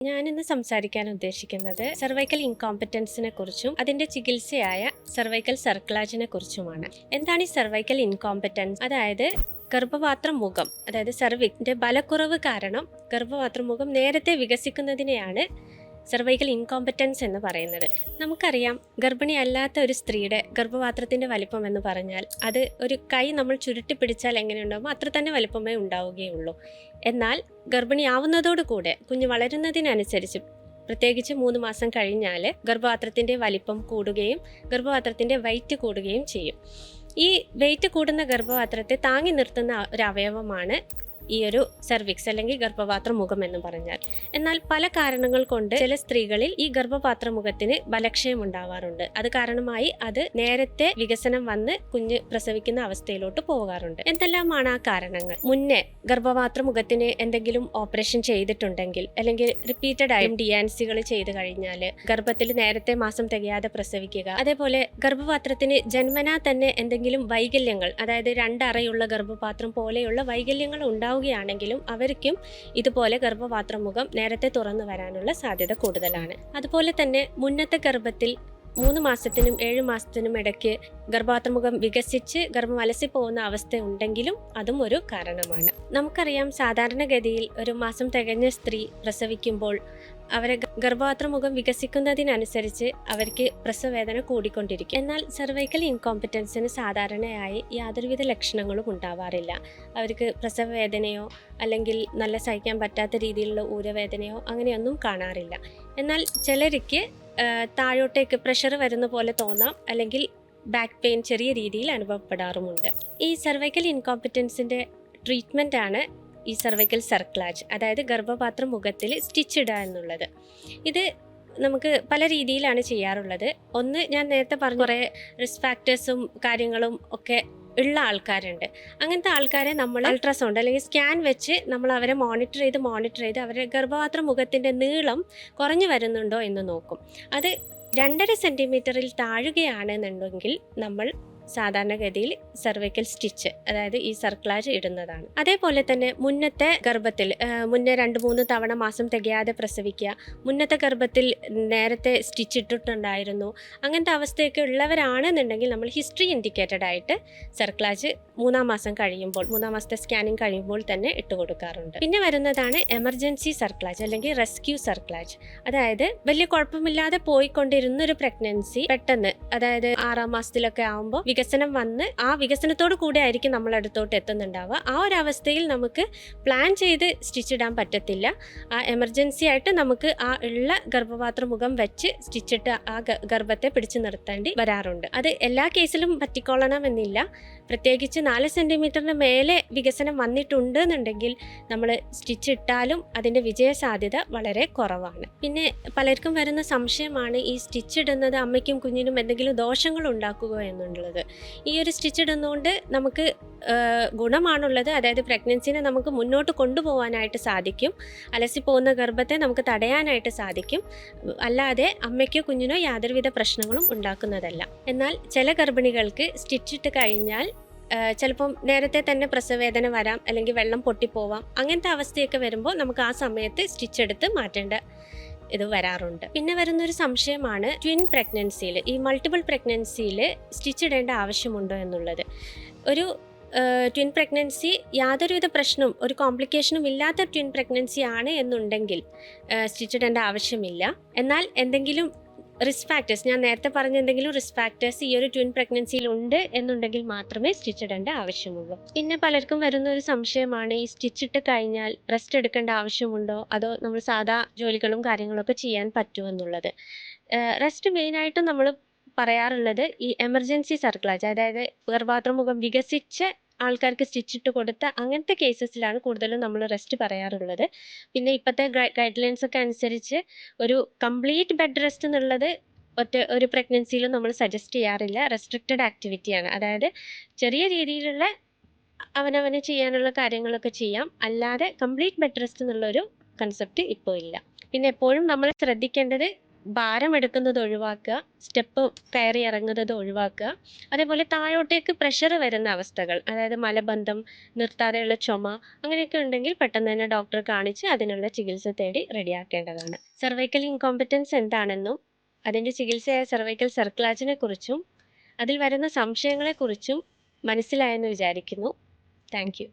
ഞാനിന്ന് സംസാരിക്കാൻ ഉദ്ദേശിക്കുന്നത് സർവൈക്കൽ ഇൻകോമ്പറ്റൻസിനെ കുറിച്ചും അതിന്റെ ചികിത്സയായ സർവൈക്കൽ സർക്ലാജിനെ കുറിച്ചുമാണ്. എന്താണ് ഈ സർവൈക്കൽ ഇൻകോമ്പറ്റൻസ്? അതായത് ഗർഭപാത്ര മുഖം, അതായത് സർവിക്സിന്റെ ബലക്കുറവ് കാരണം ഗർഭപാത്ര മുഖം നേരത്തെ വികസിക്കുന്നതിനെയാണ് സർവൈക്കൽ ഇൻകോമ്പറ്റൻസ് എന്ന് പറയുന്നത്. നമുക്കറിയാം, ഗർഭിണി അല്ലാത്ത ഒരു സ്ത്രീയുടെ ഗർഭപാത്രത്തിന്റെ വലിപ്പം എന്ന് പറഞ്ഞാൽ അത് ഒരു കൈ നമ്മൾ ചുരുട്ടി പിടിച്ചാൽ എങ്ങനെ ഉണ്ടാകുമോ അത്ര തന്നെ വലിപ്പമേ ഉണ്ടാവുകയുള്ളൂ. എന്നാൽ ഗർഭിണിയാവുന്നതോടുകൂടെ കുഞ്ഞ് വളരുന്നതിനനുസരിച്ച്, പ്രത്യേകിച്ച് 3 മാസം കഴിഞ്ഞാൽ ഗർഭപാത്രത്തിന്റെ വലിപ്പം കൂടുകയും ഗർഭപാത്രത്തിന്റെ വെയിറ്റ് കൂടുകയും ചെയ്യും. ഈ വെയിറ്റ് കൂടുന്ന ഗർഭപാത്രത്തെ താങ്ങി നിർത്തുന്ന ഒരു അവയവമാണ് ഈ ഒരു സർവിക്സ് അല്ലെങ്കിൽ ഗർഭപാത്ര മുഖം എന്ന് പറഞ്ഞാൽ. എന്നാൽ പല കാരണങ്ങൾ കൊണ്ട് ചില സ്ത്രീകളിൽ ഈ ഗർഭപാത്ര മുഖത്തിന് ബലക്ഷയം ഉണ്ടാവാറുണ്ട്. അത് കാരണമായി അത് നേരത്തെ വികസനം വന്ന് കുഞ്ഞ് പ്രസവിക്കുന്ന അവസ്ഥയിലോട്ട് പോകാറുണ്ട്. എന്തെല്ലാമാണ് ആ കാരണങ്ങൾ? മുന്നേ ഗർഭപാത്ര മുഖത്തിന് എന്തെങ്കിലും ഓപ്പറേഷൻ ചെയ്തിട്ടുണ്ടെങ്കിൽ, അല്ലെങ്കിൽ റിപ്പീറ്റഡ് ആയും DNCകൾ ചെയ്ത് കഴിഞ്ഞാൽ, ഗർഭത്തിൽ നേരത്തെ മാസം തികയാതെ പ്രസവിക്കുക, അതേപോലെ ഗർഭപാത്രത്തിന് ജന്മനാ തന്നെ എന്തെങ്കിലും വൈകല്യങ്ങൾ, അതായത് 2 അറയുള്ള ഗർഭപാത്രം പോലെയുള്ള വൈകല്യങ്ങൾ ണെങ്കിലും അവർക്കും ഇതുപോലെ ഗർഭപാത്ര മുഖം നേരത്തെ തുറന്നു വരാനുള്ള സാധ്യത കൂടുതലാണ്. അതുപോലെ തന്നെ മുന്നത്തെ ഗർഭത്തിൽ 3 മാസത്തിനും 7 മാസത്തിനും ഇടയ്ക്ക് ഗർഭപാത്രമുഖം വികസിച്ച് ഗർഭം അലസി പോകുന്ന അവസ്ഥ ഉണ്ടെങ്കിലും അതും ഒരു കാരണമാണ്. നമുക്കറിയാം, സാധാരണഗതിയിൽ ഒരു മാസം തികഞ്ഞ സ്ത്രീ പ്രസവിക്കുമ്പോൾ അവരെ ഗർഭപാത്രമുഖം വികസിക്കുന്നതിനനുസരിച്ച് അവർക്ക് പ്രസവവേദന കൂടിക്കൊണ്ടിരിക്കും. എന്നാൽ സർവൈക്കൽ ഇൻകോമ്പറ്റൻസിന് സാധാരണയായി യാതൊരുവിധ ലക്ഷണങ്ങളും ഉണ്ടാവാറില്ല. അവർക്ക് പ്രസവവേദനയോ അല്ലെങ്കിൽ നല്ല സഹിക്കാൻ പറ്റാത്ത രീതിയിലുള്ള ഊരവേദനയോ അങ്ങനെയൊന്നും കാണാറില്ല. എന്നാൽ ചിലർക്ക് താഴോട്ടേക്ക് പ്രഷർ വരുന്ന പോലെ തോന്നാം, അല്ലെങ്കിൽ ബാക്ക് പെയിൻ ചെറിയ രീതിയിൽ അനുഭവപ്പെടാറുമുണ്ട്. ഈ സർവൈക്കൽ ഇൻകോമ്പറ്റൻസിന്റെ ട്രീറ്റ്മെന്റ് ആണ് ഈ സർവൈക്കൽ സർക്ലാജ്, അതായത് ഗർഭപാത്ര മുഖത്തിൽ സ്റ്റിച്ച് ഇടുക എന്നുള്ളത്. ഇത് നമുക്ക് പല രീതിയിലാണ് ചെയ്യാറുള്ളത്. ഒന്ന്, ഞാൻ നേരത്തെ പറഞ്ഞ കുറേ റിസ്ക് ഫാക്ടേഴ്സും കാര്യങ്ങളും ഒക്കെ ഉള്ള ആൾക്കാരുണ്ട്. അങ്ങനത്തെ ആൾക്കാരെ നമ്മൾ അൾട്രാസൗണ്ട് അല്ലെങ്കിൽ സ്കാൻ വെച്ച് നമ്മൾ അവരെ മോണിറ്റർ ചെയ്ത് അവരുടെ ഗർഭപാത്ര മുഖത്തിൻ്റെ നീളം കുറഞ്ഞു വരുന്നുണ്ടോ എന്ന് നോക്കും. അത് 2.5 സെൻറ്റിമീറ്ററിൽ താഴുകയാണെന്നുണ്ടെങ്കിൽ നമ്മൾ സാധാരണഗതിയിൽ സർവൈക്കൽ സ്റ്റിച്ച്, അതായത് ഈ സർക്ലാജ് ഇടുന്നതാണ്. അതേപോലെ തന്നെ മുന്നത്തെ ഗർഭത്തിൽ മുന്നേ 2-3 തവണ മാസം തികയാതെ പ്രസവിക്കുക, മുന്നത്തെ ഗർഭത്തിൽ നേരത്തെ സ്റ്റിച്ച് ഇട്ടിട്ടുണ്ടായിരുന്നു, അങ്ങനത്തെ അവസ്ഥയൊക്കെ ഉള്ളവരാണെന്നുണ്ടെങ്കിൽ നമ്മൾ ഹിസ്റ്ററി ഇൻഡിക്കേറ്റഡ് ആയിട്ട് സർക്ലാജ് 3-ാം മാസം കഴിയുമ്പോൾ, 3-ാം മാസത്തെ സ്കാനിങ് കഴിയുമ്പോൾ തന്നെ ഇട്ട് കൊടുക്കാറുണ്ട്. പിന്നെ വരുന്നതാണ് എമർജൻസി സർക്ലാജ് അല്ലെങ്കിൽ റെസ്ക്യൂ സർക്ലാജ്. അതായത് വലിയ കുഴപ്പമില്ലാതെ പോയിക്കൊണ്ടിരുന്നൊരു പ്രഗ്നൻസി പെട്ടെന്ന്, അതായത് 6-ാം മാസത്തിലൊക്കെ ആകുമ്പോൾ വികസനം വന്ന് ആ വികസനത്തോടു കൂടെ ആയിരിക്കും നമ്മൾ അടുത്തോട്ട് എത്തുന്നുണ്ടാവുക. ആ ഒരു അവസ്ഥയിൽ നമുക്ക് പ്ലാൻ ചെയ്ത് സ്റ്റിച്ച് ഇടാൻ പറ്റത്തില്ല. ആ എമർജൻസി ആയിട്ട് നമുക്ക് ആ ഉള്ള ഗർഭപാത്ര മുഖം വെച്ച് സ്റ്റിച്ചിട്ട് ആ ഗർഭത്തെ പിടിച്ചു നിർത്തേണ്ടി വരാറുണ്ട്. അത് എല്ലാ കേസിലും പറ്റിക്കൊള്ളണമെന്നില്ല. പ്രത്യേകിച്ച് 4 സെൻറ്റിമീറ്ററിന് മേലെ വികസനം വന്നിട്ടുണ്ട് എന്നുണ്ടെങ്കിൽ നമ്മൾ സ്റ്റിച്ച് ഇട്ടാലും അതിൻ്റെ വിജയസാധ്യത വളരെ കുറവാണ്. പിന്നെ പലർക്കും വരുന്ന സംശയമാണ്, ഈ സ്റ്റിച്ച് ഇടുന്നത് അമ്മയ്ക്കും കുഞ്ഞിനും എന്തെങ്കിലും ദോഷങ്ങൾ ഉണ്ടാക്കുക എന്നുള്ളത്. ഈ ഒരു സ്റ്റിച്ച് ഇടുന്നതുകൊണ്ട് നമുക്ക് ഗുണമാണുള്ളത്. അതായത് പ്രഗ്നൻസിനെ നമുക്ക് മുന്നോട്ട് കൊണ്ടുപോകാനായിട്ട് സാധിക്കും, അലസിപ്പോകുന്ന ഗർഭത്തെ നമുക്ക് തടയാനായിട്ട് സാധിക്കും. അല്ലാതെ അമ്മയ്ക്കോ കുഞ്ഞിനോ യാതൊരുവിധ പ്രശ്നങ്ങളും ഉണ്ടാക്കുന്നതല്ല. എന്നാൽ ചില ഗർഭിണികൾക്ക് സ്റ്റിച്ചിട്ട് കഴിഞ്ഞാൽ ചിലപ്പം നേരത്തെ തന്നെ പ്രസവവേദന വരാം, അല്ലെങ്കിൽ വെള്ളം പൊട്ടിപ്പോവാം. അങ്ങനത്തെ അവസ്ഥയൊക്കെ വരുമ്പോൾ നമുക്ക് ആ സമയത്ത് സ്റ്റിച്ച് എടുത്ത് മാറ്റേണ്ട ഇത് വരാറുണ്ട്. പിന്നെ വരുന്നൊരു സംശയമാണ് ട്വിൻ പ്രഗ്നൻസിയിൽ, ഈ മൾട്ടിപ്പിൾ പ്രഗ്നൻസിയിൽ സ്റ്റിച്ച് ഇടേണ്ട ആവശ്യമുണ്ടോ എന്നുള്ളത്. ഒരു ട്വിൻ പ്രഗ്നൻസി യാതൊരുവിധ പ്രശ്നവും, ഒരു കോംപ്ലിക്കേഷനും ഇല്ലാത്ത ട്വിൻ പ്രഗ്നൻസി ആണ് എന്നുണ്ടെങ്കിൽ സ്റ്റിച്ച് ഇടേണ്ട ആവശ്യമില്ല. എന്നാൽ എന്തെങ്കിലും റിസ്ക് ഫാക്ടേഴ്സ്, ഞാൻ നേരത്തെ പറഞ്ഞ എന്തെങ്കിലും റിസ്ക് ഫാക്ടേഴ്സ് ഈ ഒരു ട്വിൻ പ്രഗ്നൻസിയിൽ ഉണ്ട് എന്നുണ്ടെങ്കിൽ മാത്രമേ സ്റ്റിച്ച് ഇടേണ്ട ആവശ്യമുള്ളൂ. പിന്നെ പലർക്കും വരുന്ന ഒരു സംശയമാണ്, ഈ സ്റ്റിച്ച് ഇട്ട് കഴിഞ്ഞാൽ റെസ്റ്റ് എടുക്കേണ്ട ആവശ്യമുണ്ടോ, അതോ നമ്മൾ സാധാ ജോലികളും കാര്യങ്ങളൊക്കെ ചെയ്യാൻ പറ്റുമോ എന്നുള്ളത്. റെസ്റ്റ് മെയിനായിട്ടും നമ്മൾ പറയാറുള്ളത് ഈ എമർജൻസി സർക്ലാജ്, അതായത് ഗർഭപാത്ര മുഖം വികസിച്ച ആൾക്കാർക്ക് സ്റ്റിച്ചിട്ട് കൊടുത്ത അങ്ങനത്തെ കേസസിലാണ് കൂടുതലും നമ്മൾ റെസ്റ്റ് പറയാറുള്ളത്. പിന്നെ ഇപ്പോഴത്തെ ഗൈഡ് ലൈൻസ് ഒക്കെ അനുസരിച്ച് ഒരു കംപ്ലീറ്റ് ബെഡ് റെസ്റ്റ് എന്നുള്ളത് ഒരു പ്രഗ്നൻസിയിലും നമ്മൾ സജസ്റ്റ് ചെയ്യാറില്ല. റെസ്ട്രിക്റ്റഡ് ആക്ടിവിറ്റിയാണ്. അതായത് ചെറിയ രീതിയിലുള്ള അവനവന് ചെയ്യാനുള്ള കാര്യങ്ങളൊക്കെ ചെയ്യാം, അല്ലാതെ കംപ്ലീറ്റ് ബെഡ് റെസ്റ്റ് എന്നുള്ളൊരു കൺസെപ്റ്റ് ഇപ്പോൾ ഇല്ല. പിന്നെ എപ്പോഴും നമ്മൾ ശ്രദ്ധിക്കേണ്ടത് ഭാരം എടുക്കുന്നത് ഒഴിവാക്കുക, സ്റ്റെപ്പ് കയറി ഇറങ്ങുന്നത് ഒഴിവാക്കുക. അതേപോലെ താഴോട്ടേക്ക് പ്രഷർ വരുന്ന അവസ്ഥകൾ, അതായത് മലബന്ധം, നിർത്താതെയുള്ള ചുമ, അങ്ങനെയൊക്കെ ഉണ്ടെങ്കിൽ പെട്ടെന്ന് തന്നെ ഡോക്ടറെ കാണിച്ച് അതിനുള്ള ചികിത്സ തേടി റെഡിയാക്കേണ്ടതാണ്. സർവൈക്കൽ ഇൻകോമ്പറ്റൻസ് എന്താണെന്നും അതിൻ്റെ ചികിത്സയായ സർവൈക്കൽ സർക്ലാജിനെ കുറിച്ചും അതിൽ വരുന്ന സംശയങ്ങളെക്കുറിച്ചും മനസ്സിലായെന്ന് വിചാരിക്കുന്നു. Thank you.